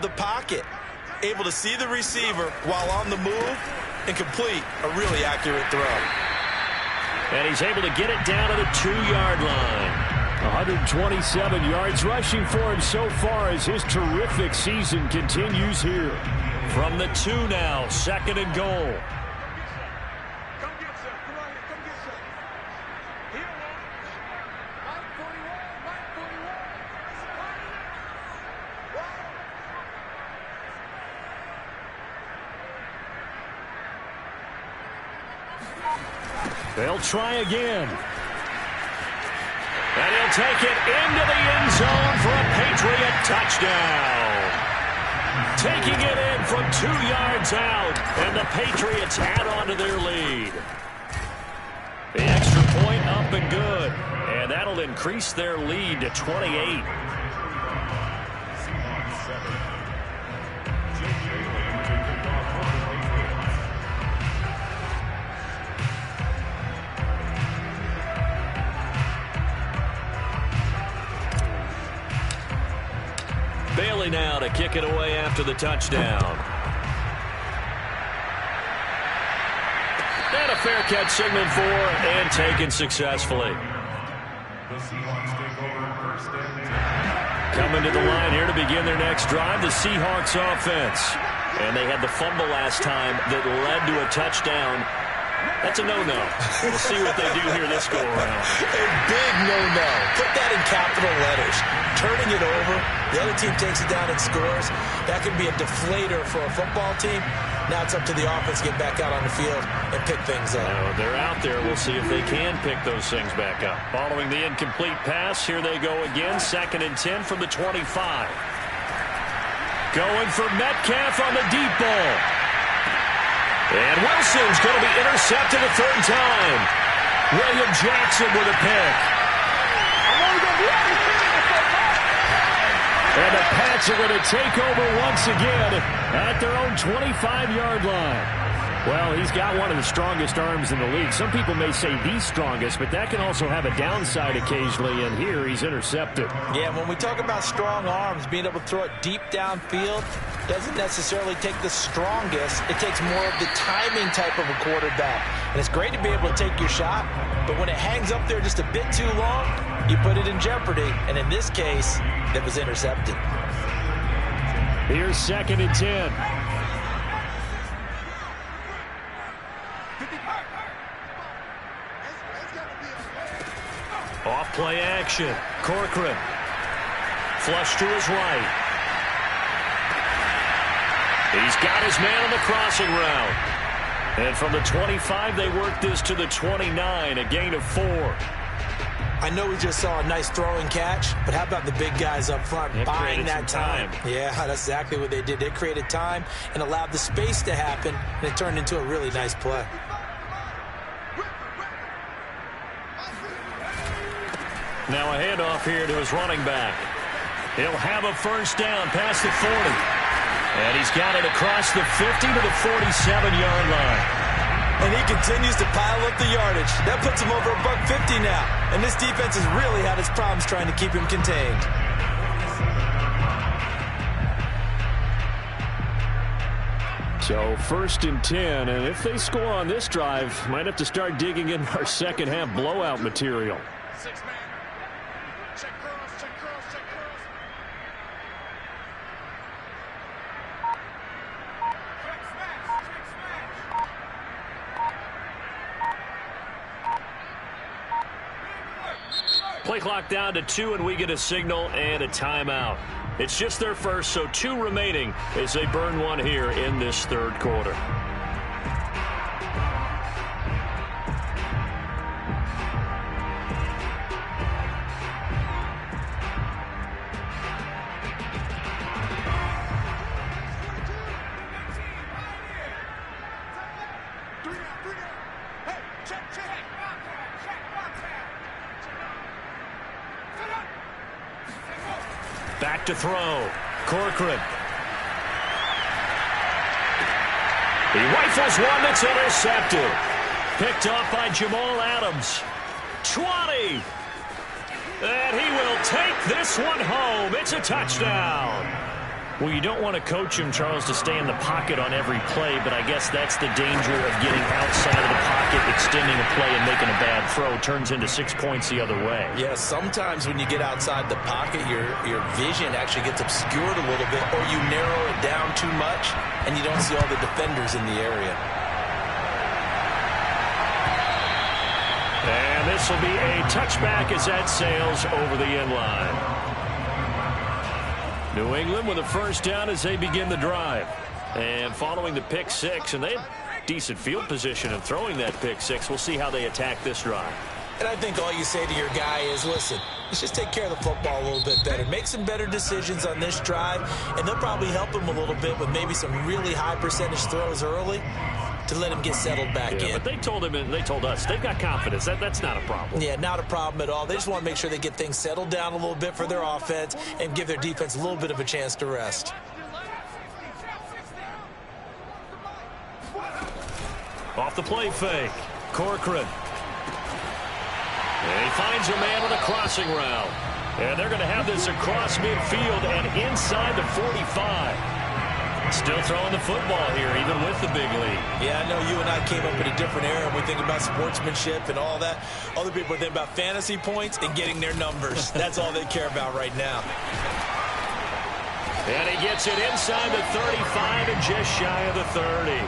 the pocket, able to see the receiver while on the move and complete a really accurate throw. And he's able to get it down to the 2-yard line. 127 yards rushing for him so far as his terrific season continues here. From the 2 now, 2nd and goal. They'll try again. And he'll take it into the end zone for a Patriot touchdown. Taking it in from 2 yards out, and the Patriots add on to their lead. The extra point up and good, and that'll increase their lead to 28. Bailey now to kick it away after the touchdown. And a fair catch signaled for and taken successfully. Coming to the line here to begin their next drive, the Seahawks offense. And they had the fumble last time that led to a touchdown. That's a no-no. We'll see what they do here this go-around. A big no-no. Put that in capital letters. Turning it over. The other team takes it down and scores. That can be a deflator for a football team. Now it's up to the offense to get back out on the field and pick things up. They're out there. We'll see if they can pick those things back up. Following the incomplete pass, here they go again. 2nd and 10 from the 25. Going for Metcalf on the deep ball. And Wilson's going to be intercepted a 3rd time. William Jackson with a pick. And the Pats are going to take over once again at their own 25-yard line. Well, he's got one of the strongest arms in the league. Some people may say the strongest, but that can also have a downside occasionally, and here he's intercepted. Yeah, when we talk about strong arms, being able to throw it deep downfield doesn't necessarily take the strongest. It takes more of the timing type of a quarterback. And it's great to be able to take your shot, but when it hangs up there just a bit too long, you put it in jeopardy. And in this case, it was intercepted. Here's 2nd and 10. Off play action. Corcoran. Flush to his right. He's got his man on the crossing route. And from the 25, they work this to the 29, a gain of 4. I know we just saw a nice throwing catch, but how about the big guys up front buying that time? Yeah, that's exactly what they did. They created time and allowed the space to happen, and it turned into a really nice play. Now a handoff here to his running back. He'll have a 1st down past the 40. And he's got it across the 50 to the 47-yard line. And he continues to pile up the yardage. That puts him over $150 now. And this defense has really had its problems trying to keep him contained. So 1st and 10, and if they score on this drive, might have to start digging in our second-half blowout material. Play clock down to 2, and we get a signal and a timeout. It's just their first, so 2 remaining as they burn one here in this 3rd quarter. Back to throw. Corcoran. He rifles one that's intercepted. Picked off by Jamal Adams. 20. And he will take this one home. It's a touchdown. Well, you don't want to coach him, Charles, to stay in the pocket on every play, but I guess that's the danger of getting outside of the pocket, extending a play, and making a bad throw. Turns into 6 points the other way. Yeah, sometimes when you get outside the pocket, your vision actually gets obscured a little bit, or you narrow it down too much, and you don't see all the defenders in the area. And this will be a touchback as that sails over the end line. New England with a first down as they begin the drive. And following the pick six, and they had decent field position of throwing that pick six. We'll see how they attack this drive. And I think all you say to your guy is, listen, let's just take care of the football a little bit better. Make some better decisions on this drive, and they'll probably help him a little bit with maybe some really high percentage throws early to let him get settled back in. But they told him and they told us they've got confidence. That's not a problem. Yeah, not a problem at all. They just want to make sure they get things settled down a little bit for their offense and give their defense a little bit of a chance to rest. Off the play fake, Corcoran. And he finds a man on a crossing route. And they're going to have this across midfield and inside the 45. Still throwing the football here, even with the big lead. Yeah, I know you and I came up in a different era, and we think about sportsmanship and all that. Other people are thinking about fantasy points and getting their numbers. That's all they care about right now. And he gets it inside the 35 and just shy of the 30.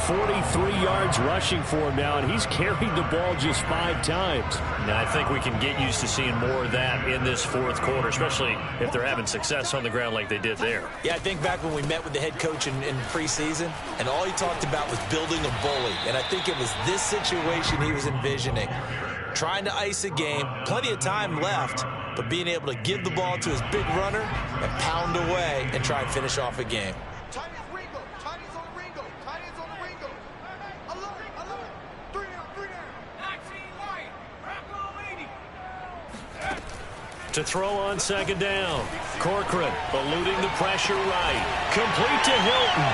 43 yards rushing for him now, and he's carried the ball just 5 times. Now, I think we can get used to seeing more of that in this fourth quarter, especially if they're having success on the ground like they did there. Yeah, I think back when we met with the head coach in preseason, and all he talked about was building a bully. And I think it was this situation he was envisioning. Trying to ice a game, plenty of time left, but being able to give the ball to his big runner and pound away and try and finish off a game. To throw on second down. Corcoran eluding the pressure right. Complete to Hilton.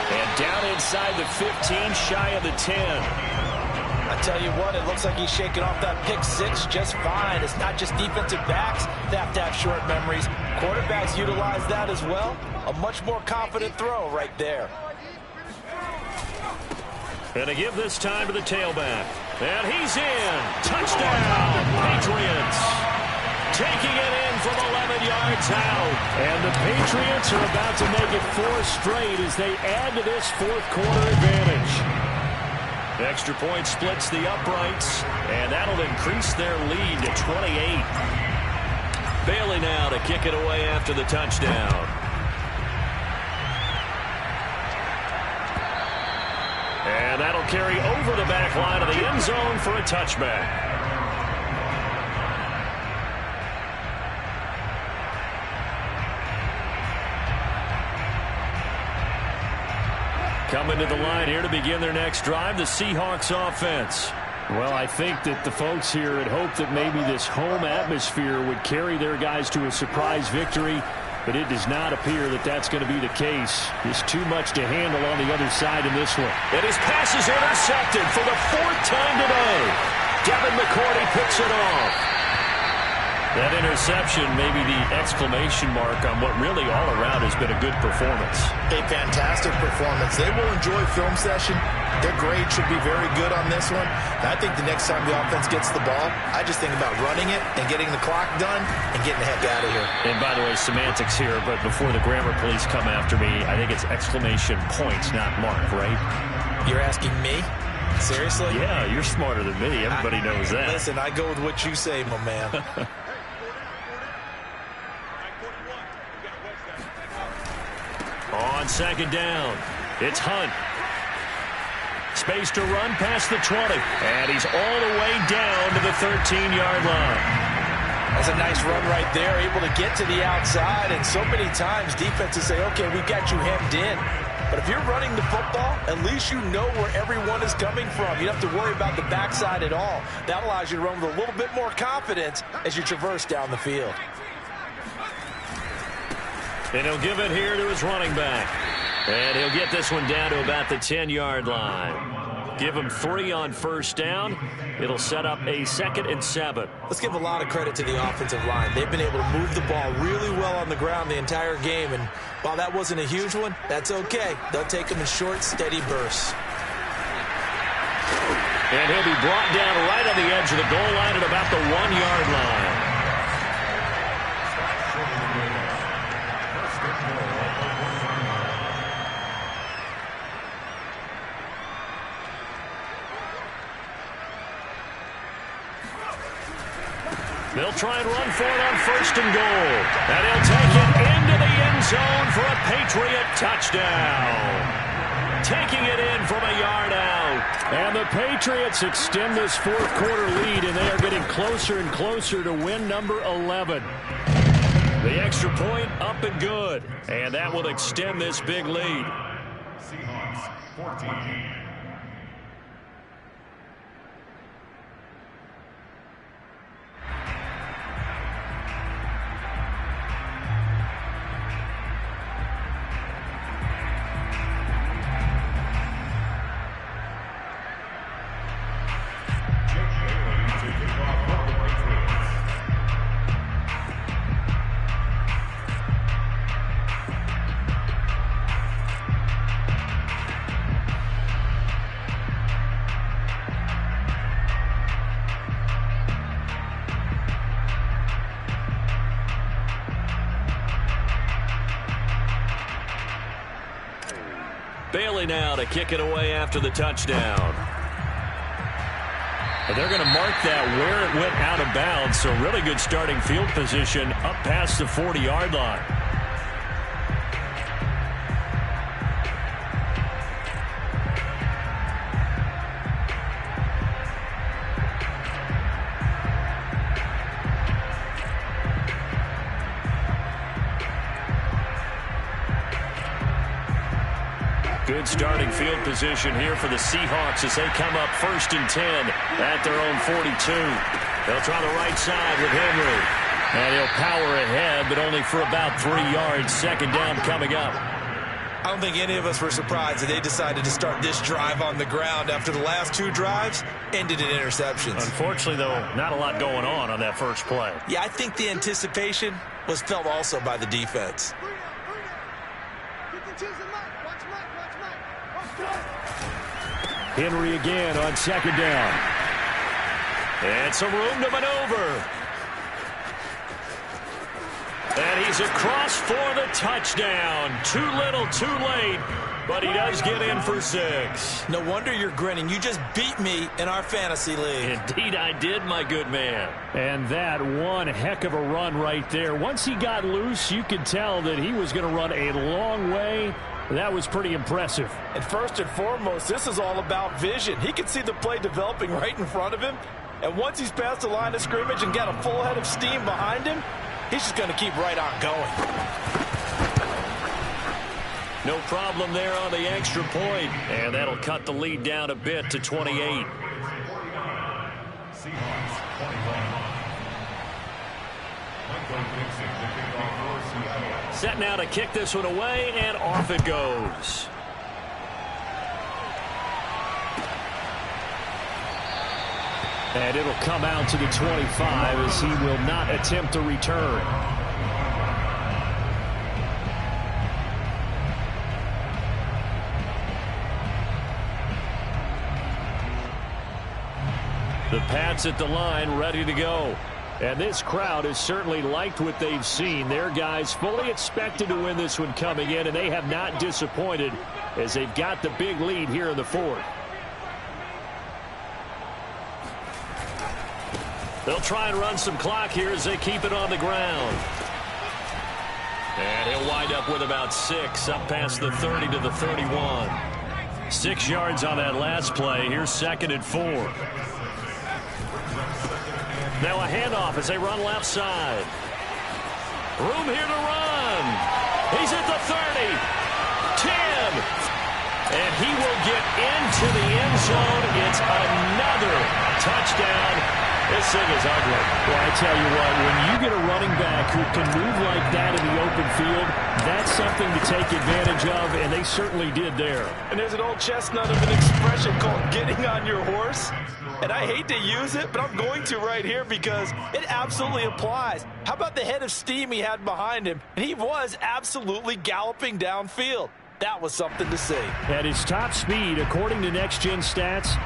And down inside the 15, shy of the 10. I tell you what, it looks like he's shaking off that pick six just fine. It's not just defensive backs that have to have short memories. Quarterbacks utilize that as well. A much more confident throw right there. And to give this time to the tailback. And he's in. Touchdown, Patriots. Taking it in from 11 yards out. And the Patriots are about to make it 4 straight as they add to this fourth quarter advantage. Extra point splits the uprights, and that'll increase their lead to 28. Bailey now to kick it away after the touchdown. And that'll carry over the back line of the end zone for a touchback. Coming to the line here to begin their next drive, the Seahawks offense. Well, I think that the folks here had hoped that maybe this home atmosphere would carry their guys to a surprise victory, but it does not appear that that's going to be the case. There's too much to handle on the other side in this one. And his pass is intercepted for the 4th time today. Devin McCourty picks it off. That interception may be the exclamation mark on what really all around has been a good performance. A fantastic performance. They will enjoy film session. Their grade should be very good on this one. And I think the next time the offense gets the ball, I just think about running it and getting the clock done and getting the heck out of here. And by the way, semantics here, but before the grammar police come after me, I think it's exclamation points, not mark, right? You're asking me? Seriously? Yeah, you're smarter than me. Everybody knows that. Listen, I go with what you say, my man. On second down, it's Hunt. Space to run past the 20. And he's all the way down to the 13-yard line. That's a nice run right there, able to get to the outside. And so many times defenses say, okay, we've got you hemmed in. But if you're running the football, at least you know where everyone is coming from. You don't have to worry about the backside at all. That allows you to run with a little bit more confidence as you traverse down the field. And he'll give it here to his running back. And he'll get this one down to about the 10-yard line. Give him 3 on first down. It'll set up a 2nd and 7. Let's give a lot of credit to the offensive line. They've been able to move the ball really well on the ground the entire game, and while that wasn't a huge one, that's okay. They'll take them in short, steady bursts. And he'll be brought down right on the edge of the goal line at about the 1-yard line. They'll try and run for it on 1st and goal. And he'll take it into the end zone for a Patriot touchdown. Taking it in from a yard out. And the Patriots extend this 4th quarter lead, and they are getting closer and closer to win number 11. The extra point up and good. And that will extend this big lead. Seahawks 14. Bailey now to kick it away after the touchdown. And they're going to mark that where it went out of bounds, so really good starting field position up past the 40-yard line. Good starting field position here for the Seahawks as they come up 1st and 10 at their own 42. They'll try the right side with Henry. And he'll power ahead, but only for about 3 yards. 2nd down coming up. I don't think any of us were surprised that they decided to start this drive on the ground after the last 2 drives ended in interceptions. Unfortunately, though, not a lot going on that first play. Yeah, I think the anticipation was felt also by the defense. Henry again on 2nd down. And some room to maneuver. And he's across for the touchdown. Too little, too late. But he does get in for 6. No wonder you're grinning. You just beat me in our fantasy league. Indeed I did, my good man. And that one heck of a run right there. Once he got loose, you could tell that he was going to run a long way. That was pretty impressive. And first and foremost, this is all about vision. He can see the play developing right in front of him. And once he's past the line of scrimmage and got a full head of steam behind him, he's just going to keep right on going. No problem there on the extra point. And that'll cut the lead down a bit to 28. Seahawks 21. Set now to kick this one away, and off it goes. And it'll come out to the 25 as he will not attempt to return. The Pats at the line ready to go. And this crowd has certainly liked what they've seen. Their guys fully expected to win this one coming in, and they have not disappointed as they've got the big lead here in the 4th. They'll try and run some clock here as they keep it on the ground. And he'll wind up with about 6 up past the 30 to the 31. 6 yards on that last play. Here's 2nd and 4. Now a handoff as they run left side. Room here to run. He's at the 30. 10. And he will get into the end zone. It's another touchdown This thing is ugly. Well, I tell you what, when you get a running back who can move like that in the open field, that's something to take advantage of, and they certainly did there. And there's an old chestnut of an expression called getting on your horse. And I hate to use it, but I'm going to right here because it absolutely applies. How about the head of steam he had behind him? And he was absolutely galloping downfield. That was something to see. At his top speed, according to Next Gen Stats,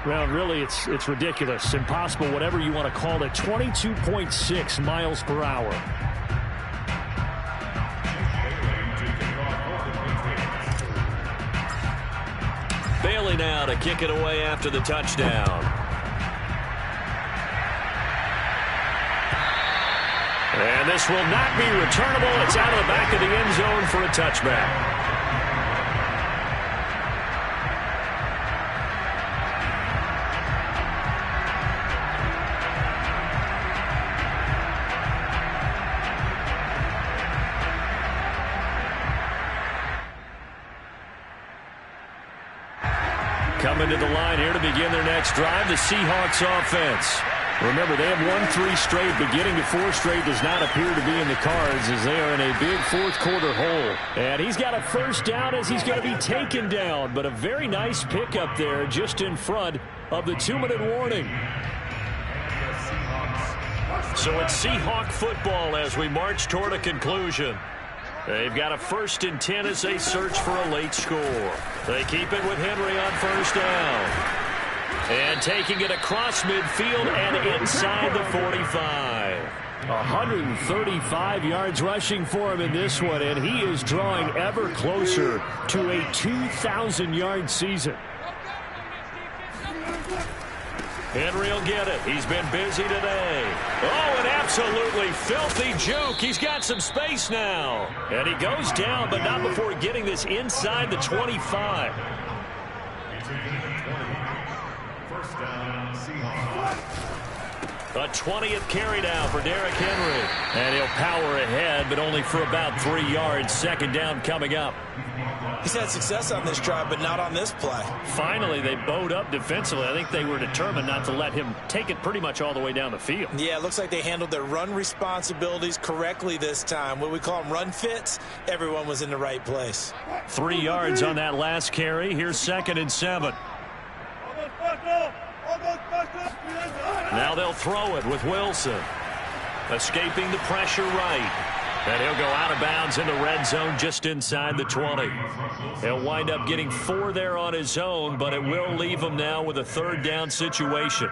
well, really, it's ridiculous, impossible, whatever you want to call it, 22.6 miles per hour. Bailey now to kick it away after the touchdown. And this will not be returnable. It's out of the back of the end zone for a touchback. Coming to the line here to begin their next drive, the Seahawks offense. Remember, they have won 3 straight, but getting to 4 straight does not appear to be in the cards as they are in a big fourth-quarter hole. And he's got a first down as he's going to be taken down, but a very nice pickup there just in front of the 2-minute warning. So it's Seahawk football as we march toward a conclusion. They've got a 1st and 10 as they search for a late score. They keep it with Henry on first down. And taking it across midfield and inside the 45. 135 yards rushing for him in this one, and he is drawing ever closer to a 2,000-yard season. Henry will get it. He's been busy today. Oh, an absolutely filthy juke. He's got some space now. And he goes down, but not before getting this inside the 25. First down, Seahawks. A 20th carry now for Derrick Henry. And he'll power ahead, but only for about 3 yards. Second down coming up. He's had success on this drive, but not on this play. Finally, they bowed up defensively. I think they were determined not to let him take it pretty much all the way down the field. Yeah, it looks like they handled their run responsibilities correctly this time. What we call them run fits, everyone was in the right place. 3 yards on that last carry. Here's 2nd and 7. Now they'll throw it with Wilson. Escaping the pressure right. And he'll go out of bounds in the red zone just inside the 20. He'll wind up getting 4 there on his own, but it will leave him now with a 3rd down situation.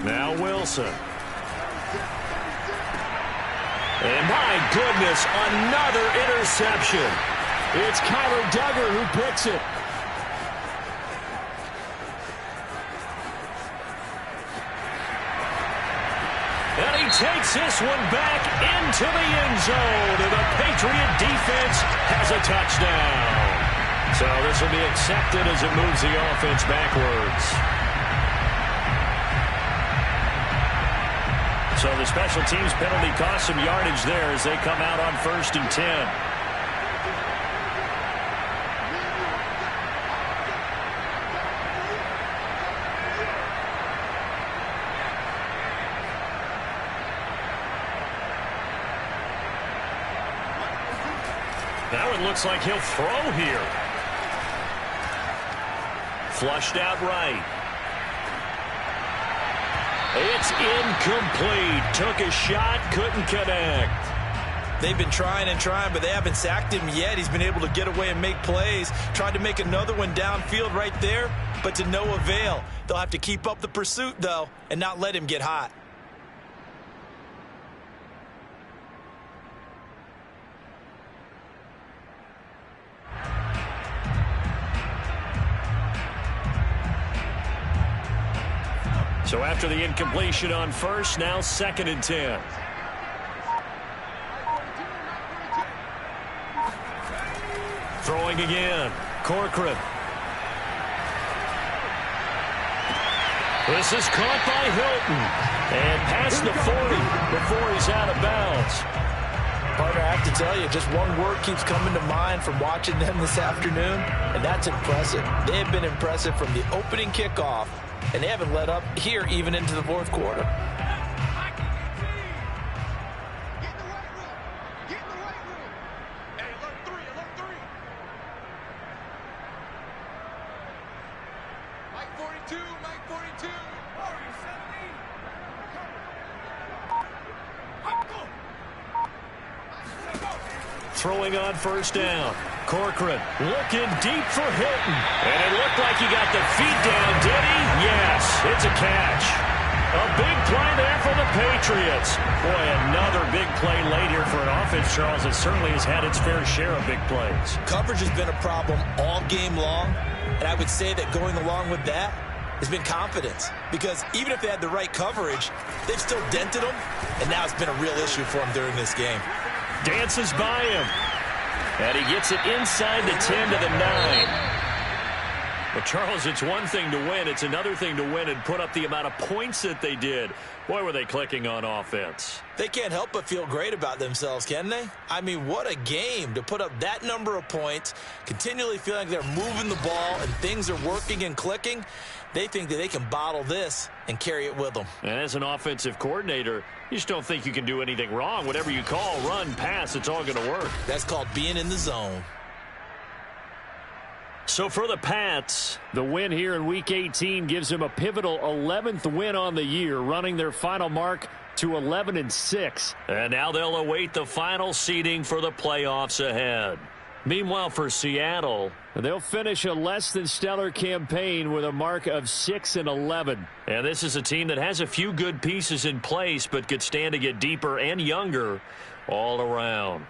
Now Wilson. And my goodness, another interception. It's Kyler Duggar who picks it. And he takes this one back into the end zone. And the Patriot defense has a touchdown. So this will be accepted as it moves the offense backwards. So the special teams penalty cost some yardage there as they come out on 1st and 10. Now it looks like he'll throw here. Flushed out right. It's incomplete. Took a shot, couldn't connect. They've been trying and trying, but they haven't sacked him yet. He's been able to get away and make plays. Tried to make another one downfield right there, but to no avail. They'll have to keep up the pursuit, though, and not let him get hot. So after the incompletion on 1st, now 2nd and 10. Throwing again. Corcoran. This is caught by Hilton. And past the 40 before he's out of bounds. Partner, I have to tell you, just one word keeps coming to mind from watching them this afternoon, and that's impressive. They have been impressive from the opening kickoff, and they haven't let up here even into the fourth quarter. Throwing on first down. Corcoran looking deep for Hilton. And it looked like he got the feet down, did he? Yes, it's a catch. A big play there for the Patriots. Boy, another big play late here for an offense, Charles, that certainly has had its fair share of big plays. Coverage has been a problem all game long, and I would say that going along with that has been confidence. Because even if they had the right coverage, they've still dented them, and now it's been a real issue for them during this game. Dances by him. And he gets it inside the 10 to the 9. But, Charles, it's one thing to win. It's another thing to win and put up the amount of points that they did. Boy, were they clicking on offense. They can't help but feel great about themselves, can they? I mean, what a game to put up that number of points, continually feeling like they're moving the ball and things are working and clicking. They think that they can bottle this and carry it with them. And as an offensive coordinator, you just don't think you can do anything wrong. Whatever you call, run, pass, it's all going to work. That's called being in the zone. So for the Pats, the win here in Week 18 gives them a pivotal 11th win on the year, running their final mark to 11-6. And now they'll await the final seeding for the playoffs ahead. Meanwhile, for Seattle, they'll finish a less than stellar campaign with a mark of 6-11. And this is a team that has a few good pieces in place, but could stand to get deeper and younger all around.